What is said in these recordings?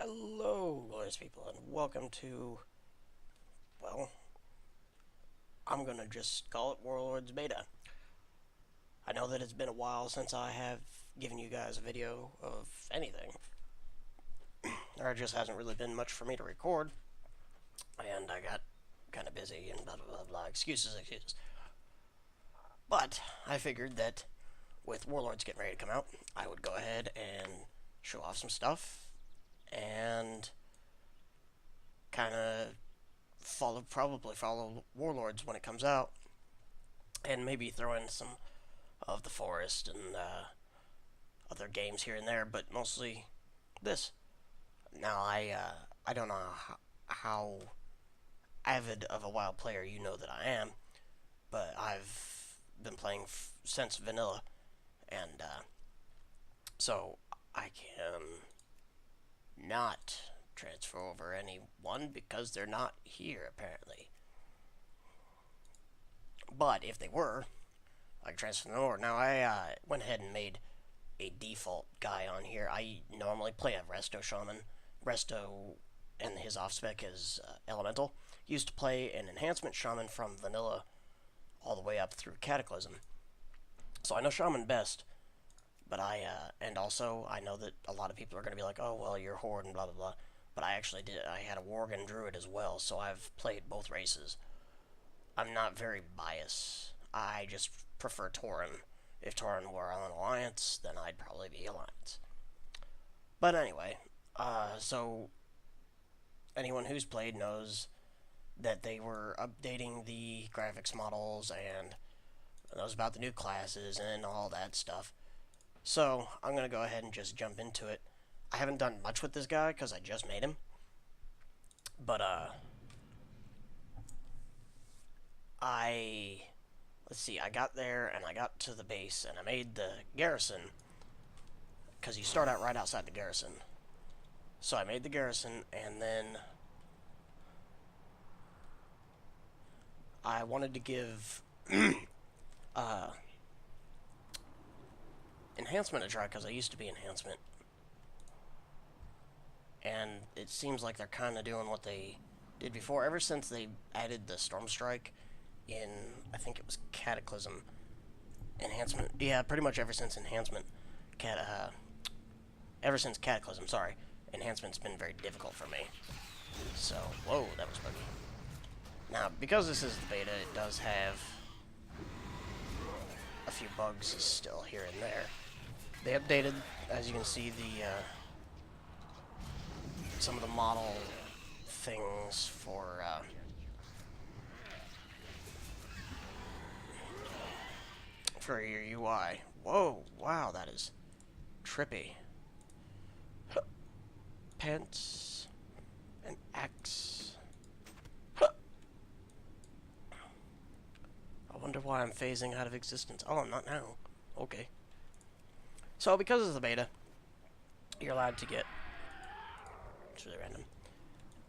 Hello, glorious people, and welcome to, well, I'm gonna just call it Warlords Beta. I know that it's been a while since I have given you guys a video of anything. There just hasn't really been much for me to record, and I got kind of busy and blah blah blah blah. Excuses. But I figured that with Warlords getting ready to come out, I would go ahead and show off some stuff and kind of probably follow Warlords when it comes out, and maybe throw in some of the Forest and other games here and there, but mostly this. Now, I don't know how avid of a WoW player you know that I am, but I've been playing since vanilla, and so I can not transfer over anyone because they're not here apparently. But if they were, I could transfer them over. Now I went ahead and made a default guy on here. I normally play a Resto Shaman. Resto and his off-spec is Elemental. Used to play an Enhancement Shaman from vanilla all the way up through Cataclysm. So I know Shaman best, but and also I know that a lot of people are going to be like, oh, well, you're Horde and blah, blah, blah. But I actually did, I had a Worgen Druid as well, so I've played both races. I'm not very biased. I just prefer Tauren. If Tauren were on Alliance, then I'd probably be Alliance. But anyway, so anyone who's played knows that they were updating the graphics models and knows about the new classes and all that stuff. So I'm going to go ahead and just jump into it. I haven't done much with this guy because I just made him. But, let's see, I got there and I got to the base and I made the garrison, because you start out right outside the garrison. So I made the garrison, and then I wanted to give enhancement a try because I used to be enhancement. And it seems like they're kind of doing what they did before. Ever since they added the Storm Strike in, I think it was Cataclysm, enhancement. Yeah, pretty much ever since enhancement. Ever since Cataclysm, sorry. Enhancement's been very difficult for me. So, whoa, that was buggy. Now, because this is the beta, it does have a few bugs still here and there. They updated, as you can see, the some of the model things for your UI. Whoa, wow, that is trippy. Pants, an axe. I wonder why I'm phasing out of existence. Oh, I'm not now. Okay. So, because of the beta, you're allowed to get, it's really random,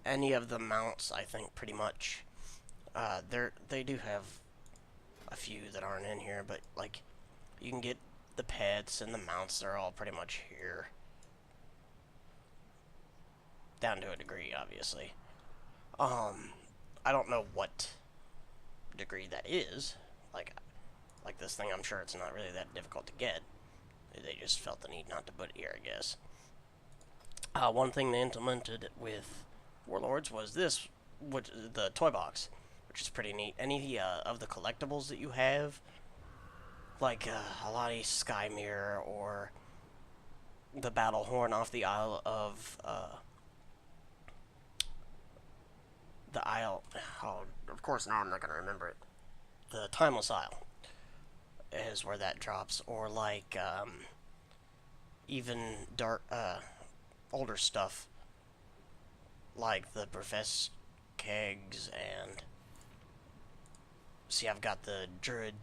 any of the mounts, I think, pretty much. They do have a few that aren't in here, but, like, you can get the pets and the mounts, they're all pretty much here. Down to a degree, obviously. I don't know what degree that is. Like this thing, I'm sure it's not really that difficult to get. They just felt the need not to put it here, I guess. One thing they implemented with Warlords was this, the toy box, which is pretty neat. Any of the collectibles that you have, like Alani Sky Mirror or the Battle Horn off the Isle of oh, of course now I'm not going to remember it. The Timeless Isle is where that drops, or like even older stuff like the Professed Kegs, and see, I've got the Druid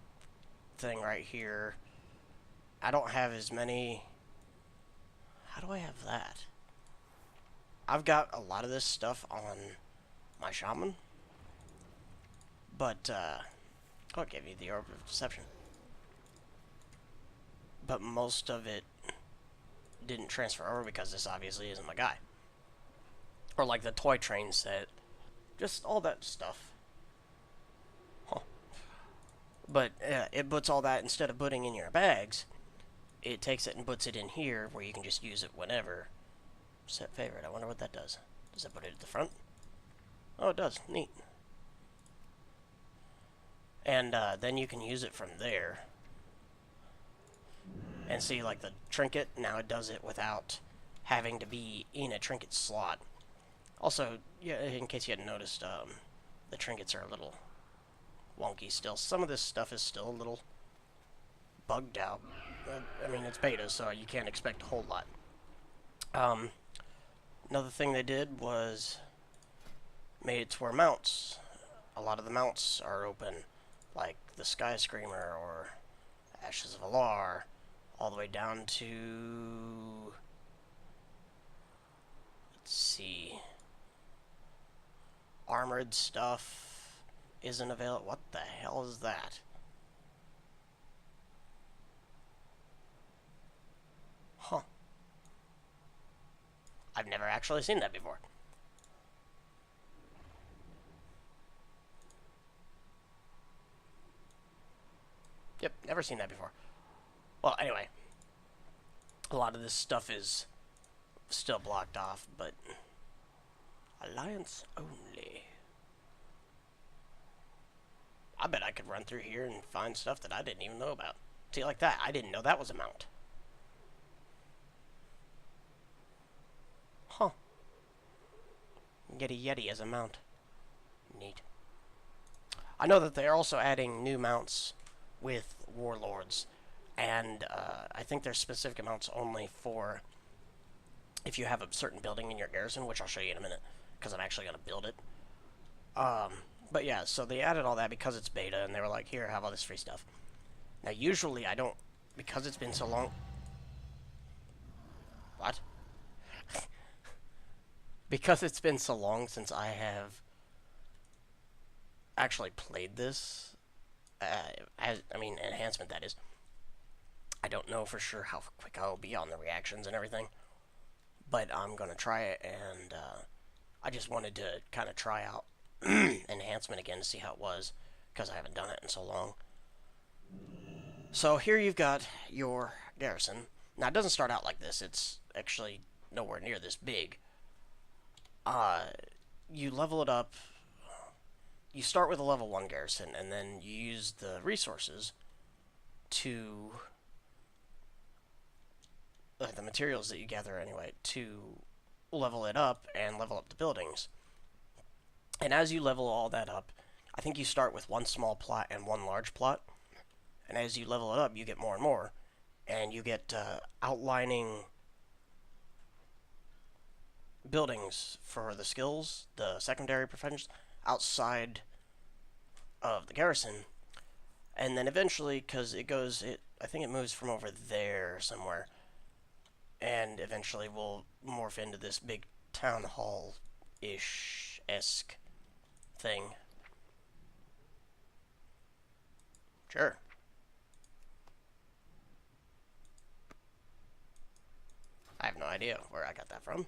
thing right here. I don't have as many. How do I have that? I've got a lot of this stuff on my Shaman, but I'll give you the Orb of Deception. But most of it didn't transfer over because this obviously isn't my guy. Or like the toy train set. Just all that stuff. Huh. But it puts all that, instead of putting in your bags, it takes it and puts it in here where you can just use it whenever. Set favorite. I wonder what that does. Does that put it at the front? Oh, it does. Neat. And then you can use it from there. And see, like the trinket, now it does it without having to be in a trinket slot. Also, yeah, in case you hadn't noticed, the trinkets are a little wonky still. Some of this stuff is still a little bugged out. I mean, it's beta, so you can't expect a whole lot. Another thing they did was made it to where mounts, a lot of the mounts are open, like the Sky Screamer or Ashes of Alar, all the way down to, let's see, armored stuff isn't available. What the hell is that? Huh. I've never actually seen that before. Yep, never seen that before. Well, anyway, a lot of this stuff is still blocked off, but Alliance only. I bet I could run through here and find stuff that I didn't even know about. See, like that, I didn't know that was a mount. Huh. Get a Yeti as a mount. Neat. I know that they're also adding new mounts with Warlords, and I think there's specific amounts only for if you have a certain building in your garrison, which I'll show you in a minute, because I'm actually going to build it. But yeah, so they added all that because it's beta, and they were like, here, have all this free stuff. Now, usually I don't, because it's been so long... What? Because it's been so long since I have actually played this, I mean, enhancement, that is. I don't know for sure how quick I'll be on the reactions and everything, but I'm going to try it, and I just wanted to kind of try out enhancement again to see how it was, because I haven't done it in so long. So here you've got your garrison. Now, it doesn't start out like this. It's actually nowhere near this big. You level it up. You start with a level 1 garrison, and then you use the resources to... the materials that you gather, anyway, to level it up and level up the buildings. And as you level all that up, I think you start with one small plot and one large plot. And as you level it up, you get more and more. And you get outlining buildings for the skills, the secondary professions, outside of the garrison. And then eventually, because I think it moves from over there somewhere, and eventually will morph into this big town hall-ish-esque thing. Sure. I have no idea where I got that from.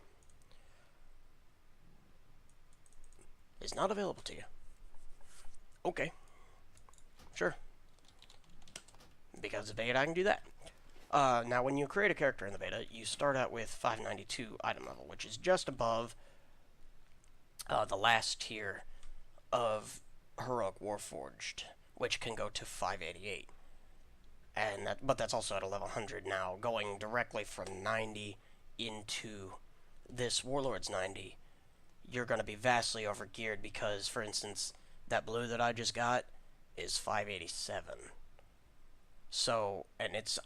It's not available to you. Okay. Sure. Because of beta, I can do that. Now, when you create a character in the beta, you start out with 592 item level, which is just above the last tier of Heroic Warforged, which can go to 588. But that's also at a level 100 now, going directly from 90 into this Warlords 90. You're going to be vastly overgeared because, for instance, that blue that I just got is 587. So, and it's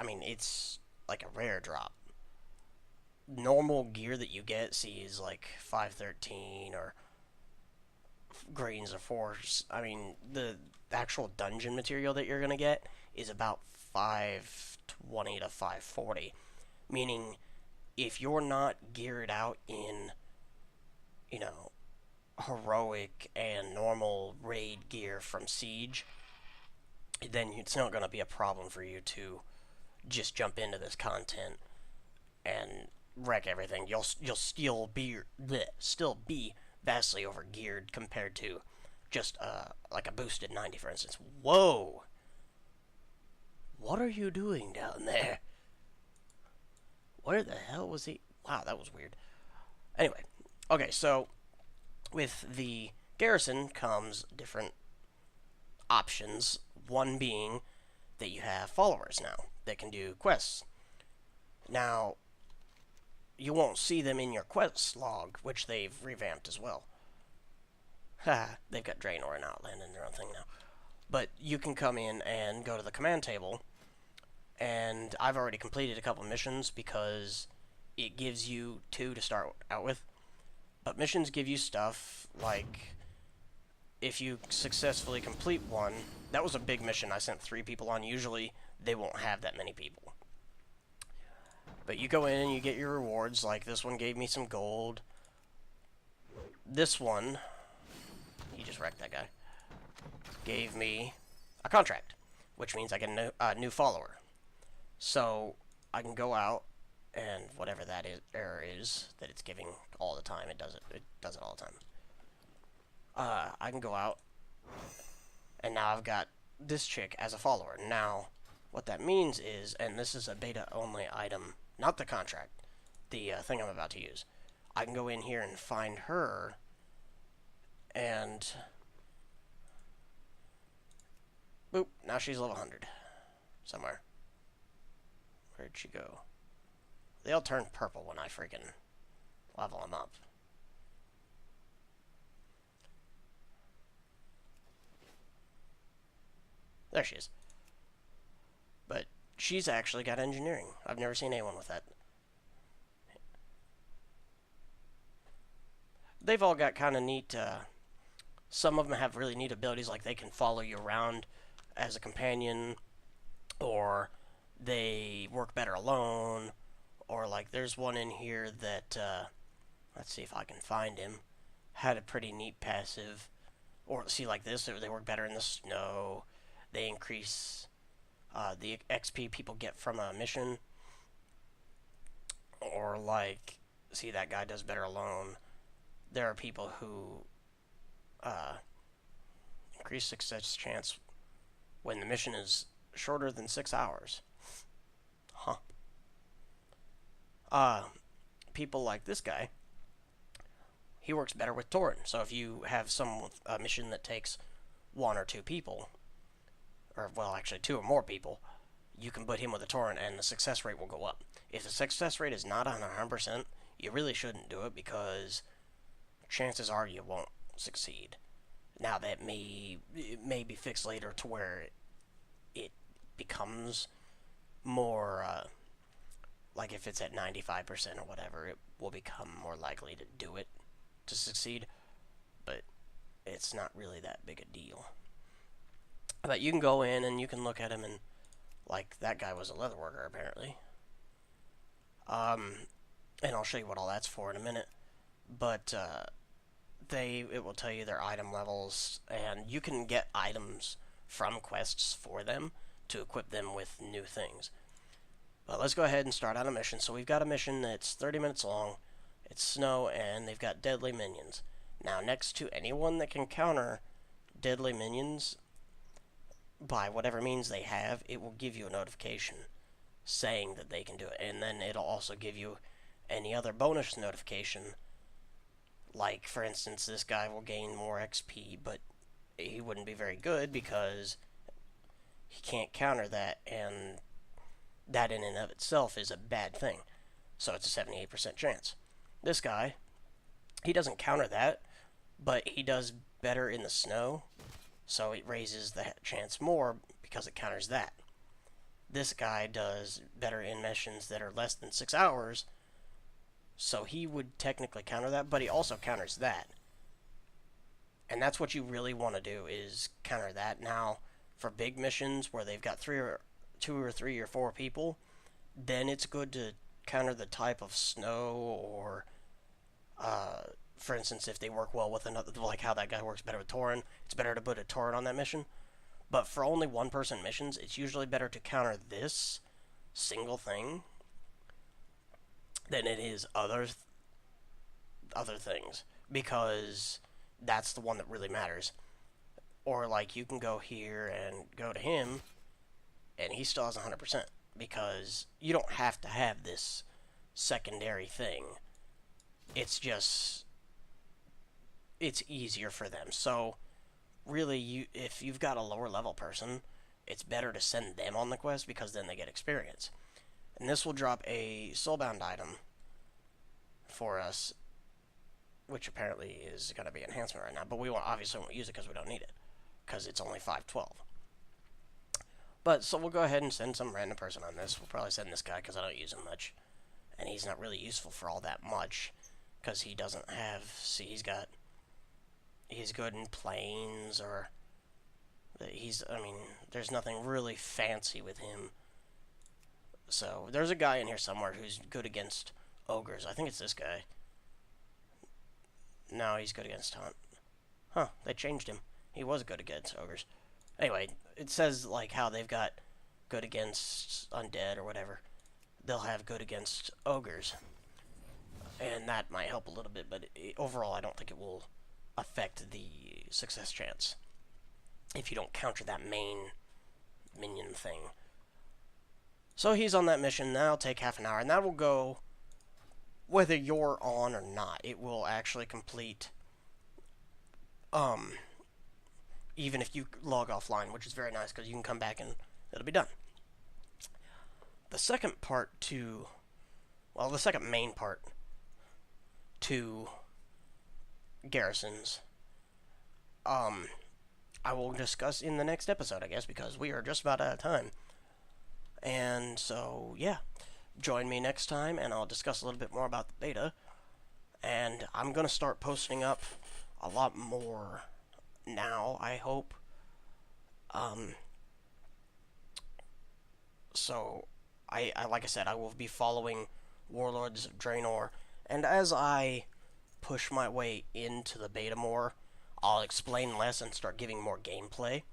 like a rare drop. Normal gear that you get, see, is like 513 or greens or 4s. I mean, the actual dungeon material that you're going to get is about 520 to 540. Meaning, if you're not geared out in, you know, heroic and normal raid gear from Siege, then it's not going to be a problem for you to just jump into this content and wreck everything. You'll still be vastly overgeared compared to just like a boosted 90, for instance. Whoa! What are you doing down there? Where the hell was he? Wow, that was weird. Anyway, okay, so with the garrison comes different options. One being that you have followers now that can do quests. Now, you won't see them in your quest log, which they've revamped as well. Ha, they've got Dreanor and Outland and their own thing now. But you can come in and go to the command table, and I've already completed a couple missions because it gives you 2 to start out with. But missions give you stuff like, if you successfully complete one, that was a big mission I sent 3 people on. Usually they won't have that many people. But you go in and you get your rewards, like this one gave me some gold. This one, he just wrecked that guy, gave me a contract, which means I get a new follower. So I can go out and whatever that error is that it's giving all the time, it does it all the time. I can go out, and now I've got this chick as a follower. Now, what that means is, and this is a beta-only item, not the contract, the thing I'm about to use. I can go in here and find her, and boop, now she's level 100 somewhere. Where'd she go? They all turn purple when I freaking level them up. There she is. But she's actually got engineering. I've never seen anyone with that. They've all got kind of neat, some of them have really neat abilities, like they can follow you around as a companion, or they work better alone, or like there's one in here that, let's see if I can find him, had a pretty neat passive, or see like this, they work better in the snow. They increase the XP people get from a mission. Or like, see, that guy does better alone. There are people who increase success chance when the mission is shorter than 6 hours. Huh. People like this guy, he works better with Tauren. So if you have a mission that takes 1 or 2 people, or, well, actually 2 or more people, you can put him with a Tauren and the success rate will go up. If the success rate is not on 100%, you really shouldn't do it, because chances are you won't succeed. Now, that may be fixed later to where it becomes more, like if it's at 95% or whatever, it will become more likely to do it, to succeed, but it's not really that big a deal. But you can go in and you can look at him, and like that guy was a leatherworker apparently. And I'll show you what all that's for in a minute. But it will tell you their item levels, and you can get items from quests for them to equip them with new things. But let's go ahead and start on a mission. So we've got a mission that's 30 minutes long. It's snow, and they've got deadly minions. Now, next to anyone that can counter deadly minions, by whatever means they have, it will give you a notification saying that they can do it. And then it'll also give you any other bonus notification. Like, for instance, this guy will gain more XP, but he wouldn't be very good because he can't counter that, and that in and of itself is a bad thing. So it's a 78% chance. This guy, he doesn't counter that, but he does better in the snow, so it raises the chance more because it counters that. This guy does better in missions that are less than 6 hours, so he would technically counter that, but he also counters that. And that's what you really want to do, is counter that. Now, for big missions where they've got 2 or 3 or 4 people, then it's good to counter the type of snow, or for instance, if they work well with another, like how that guy works better with Tauren, it's better to put a Tauren on that mission. But for only one-person missions, it's usually better to counter this single thing than it is other things, because that's the one that really matters. Or like you can go here and go to him, and he still has 100% because you don't have to have this secondary thing. It's just it's easier for them. So really, if you've got a lower level person, it's better to send them on the quest because then they get experience. And this will drop a soulbound item for us, which apparently is going to be enhancement right now, but we obviously won't use it because we don't need it, because it's only 512. But, so we'll go ahead and send some random person on this. We'll probably send this guy because I don't use him much, and he's not really useful for all that much, because he doesn't have, see, he's good in planes, or, I mean, there's nothing really fancy with him. So, there's a guy in here somewhere who's good against ogres. I think it's this guy. No, he's good against taunt. Huh, they changed him. He was good against ogres. Anyway, it says, like, how they've got good against undead or whatever. They'll have good against ogres. And that might help a little bit, but overall I don't think it will affect the success chance if you don't counter that main minion thing. So he's on that mission. That'll take half an hour, and that will go whether you're on or not. It will actually complete even if you log offline, which is very nice because you can come back and it'll be done. The second part to, well, the second main part to garrisons, I will discuss in the next episode, I guess, because we are just about out of time. And so, yeah, join me next time, and I'll discuss a little bit more about the beta. And I'm going to start posting up a lot more now, I hope. So, I like I said, I will be following Warlords of Dreanor, and as I push my way into the beta more, I'll explain less and start giving more gameplay,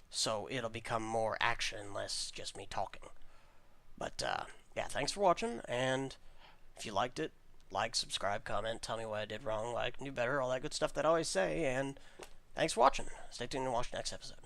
so it'll become more action, less just me talking. But, yeah, thanks for watching, and if you liked it, like, subscribe, comment, tell me what I did wrong, what I can do better, all that good stuff that I always say, and thanks for watching. Stay tuned and watch the next episode.